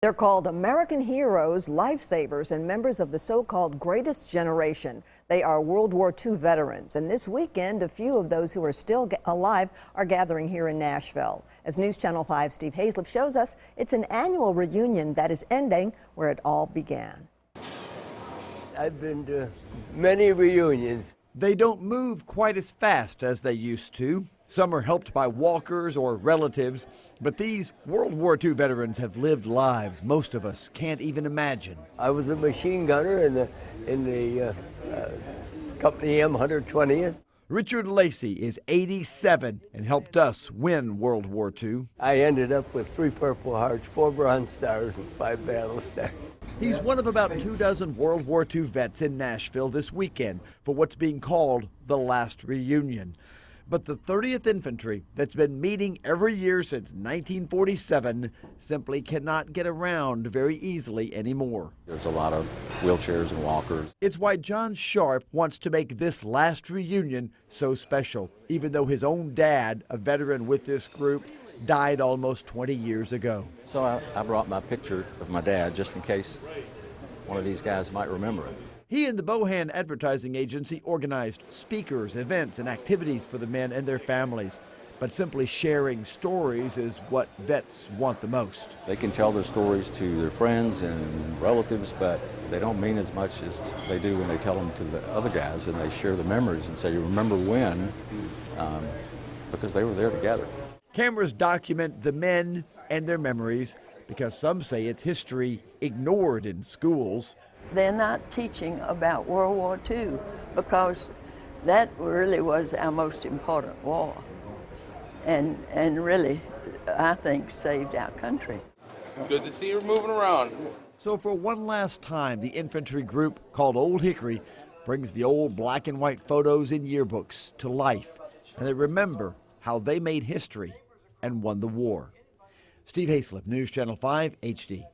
They're called American heroes, lifesavers, and members of the so-called greatest generation. They are World War II veterans, and this weekend, a few of those who are still alive are gathering here in Nashville. As News Channel 5's Steve Hazlip shows us, it's an annual reunion that is ending where it all began. I've been to many reunions. They don't move quite as fast as they used to. Some are helped by walkers or relatives, but these World War II veterans have lived lives most of us can't even imagine. I was a machine gunner in the company M120th. Richard Lacey is 87 and helped us win World War II. I ended up with 3 Purple Hearts, 4 Bronze Stars, and 5 Battle Stars. He's one of about 24 World War II vets in Nashville this weekend for what's being called the last reunion. But the 30th Infantry, that's been meeting every year since 1947, simply cannot get around very easily anymore. There's a lot of wheelchairs and walkers. It's why John Sharp wants to make this last reunion so special, even though his own dad, a veteran with this group, died almost 20 years ago. So I brought my picture of my dad just in case one of these guys might remember him. He and the Bohan Advertising Agency organized speakers, events, and activities for the men and their families. But simply sharing stories is what vets want the most. They can tell their stories to their friends and relatives, but they don't mean as much as they do when they tell them to the other guys and they share the memories and say, you remember when, because they were there together. Cameras document the men and their memories because some say it's history ignored in schools. They're not teaching about World War II because that really was our most important war and really, I think, saved our country. Good to see you moving around. So for one last time, the infantry group called Old Hickory brings the old black and white photos in yearbooks to life, and they remember how they made history and won the war. Steve Hazlip, News Channel 5 HD.